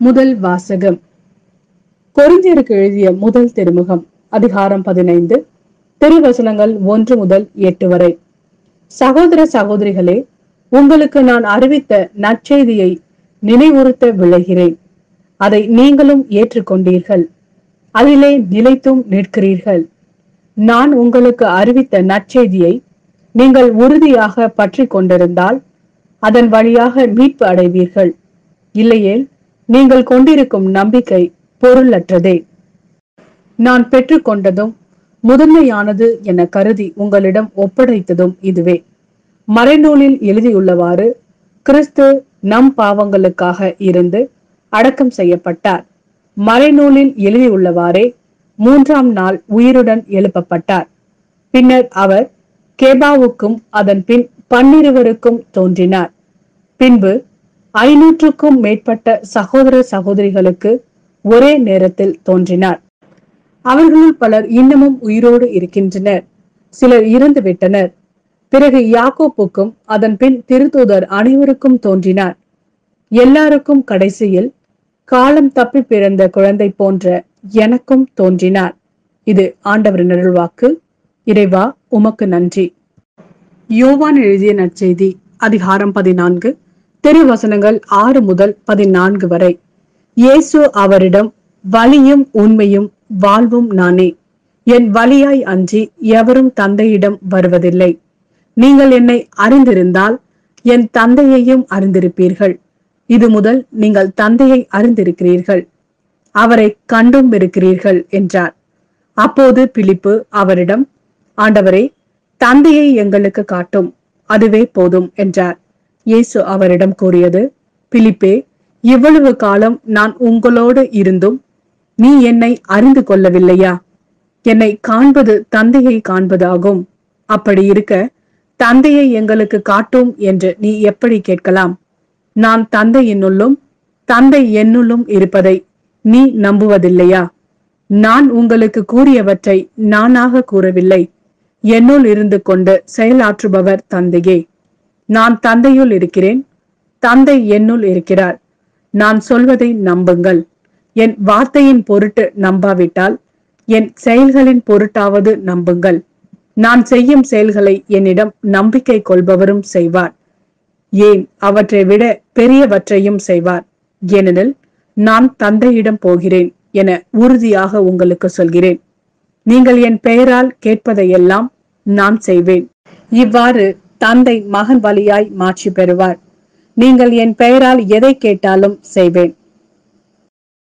முதல் வாசகம். கொரிந்தியருக்கு எழுதிய முதல் திருமுகம், அதிகாரம் 15, திருவசனங்கள் 1 முதல் 8 வரை. சகோதர சகோதரிகளே, உங்களுக்கு நான் அறிவித்த நற்செய்தியை நினைவுறுத்த விளைகிறேன். அதை நீங்களும் ஏற்றுக்கொண்டீர்கள், அதிலே நிலைத்தும் நிற்கிறீர்கள். நான் உங்களுக்கு அறிவித்த நற்செய்தியை நீங்கள் உறுதியாக பற்றி கொண்டிருந்தால் அதன் வழியாக மீட்பு அடைவீர்கள். இல்லையேல் நீங்கள் கொண்டிருக்கும் நம்பிக்கை பொருளற்றதே. நான் பெற்றுக்கொண்டதும் முதன்மையானது என கருதி உங்களிடம் ஒப்படைத்ததும் இதுவே: மறைநூலில் எழுதியுள்ளவாறு கிறிஸ்து நம் பாவங்களுக்காக இருந்து அடக்கம் செய்யப்பட்டார். மறைநூலில் எழுதியுள்ளவாறே 3ஆம் நாள் உயிருடன் எழுப்பப்பட்டார். பின்னர் அவர் கேபாவுக்கும் அதன் பின் 12 தோன்றினார். பின்பு 500க்கும் மேற்பட்ட சகோதர சகோதரிகளுக்கு ஒரே நேரத்தில் தோன்றினார். அவர்களுள் பலர் இன்னமும் உயிரோடு இருக்கின்றனர், சிலர் இறந்து விட்டனர். பிறகு யாக்கோப்புக்கும் அதன் பின் திருத்தூதர் அனைவருக்கும் தோன்றினார். எல்லாருக்கும் கடைசியில் காலம் தப்பி பிறந்த குழந்தை போன்ற எனக்கும் தோன்றினார். இது ஆண்டவரின் அருள்வாக்கு. இறைவா, உமக்கு நன்றி. யோவான் எழுதிய நற்செய்தி, அதிகாரம் 14, திருவசனங்கள் 6 முதல் 14 வரை. இயேசு அவரிடம், வழியும் உண்மையும் வாழ்வும் நானே. என் வழியாய் அன்றி எவரும் தந்தையிடம் வருவதில்லை. நீங்கள் என்னை அறிந்திருந்தால் என் தந்தையையும் அறிந்திருப்பீர்கள். இது முதல் நீங்கள் தந்தையை அறிந்திருக்கிறீர்கள், அவரை கண்டும் இருக்கிறீர்கள் என்றார். அப்போது பிலிப்பு அவரிடம், ஆண்டவரே, தந்தையை எங்களுக்கு காட்டும், அதுவே போதும் என்றார். இயேசு அவரிடம் கூறியது, பிலிப்பே, இவ்வளவு காலம் நான் உங்களோடு இருந்தும் நீ என்னை அறிந்து கொள்ளவில்லையா? என்னை காண்பது தந்தையை காண்பதாகும். அப்படி இருக்க தந்தையை எங்களுக்கு காட்டும் என்று நீ எப்படி கேட்கலாம்? நான் தந்தை என்னுள்ளும் தந்தை என்னுள்ளும் இருப்பதை நீ நம்புவதில்லையா? நான் உங்களுக்கு கூறியவற்றை நானாக கூறவில்லை, என்னுள் இருந்து கொண்டு செயலாற்றுபவர் தந்தையே. நான் தந்தையுள் இருக்கிறேன், தந்தை என்னுள் இருக்கிறார். நான் சொல்வதை நம்புங்கள். என் வார்த்தையின் பொருட்டு நம்பாவிட்டால் என் செயல்களின் பொருட்டாவது நம்புங்கள். நான் செய்யும் செயல்களை என்னிடம் நம்பிக்கை கொள்பவரும் செய்வார், ஏன் அவற்றை விட பெரியவற்றையும் செய்வார். ஏனெனில் நான் தந்தையிடம் போகிறேன் என உறுதியாக உங்களுக்கு சொல்கிறேன். நீங்கள் என் பெயரால் கேட்பதையெல்லாம் நான் செய்வேன். இவ்வாறு தந்தை மகன் வழியாய் மாட்சி பெறுவார். நீங்கள் என் பெயரால் எதை கேட்டாலும் செய்வேன்.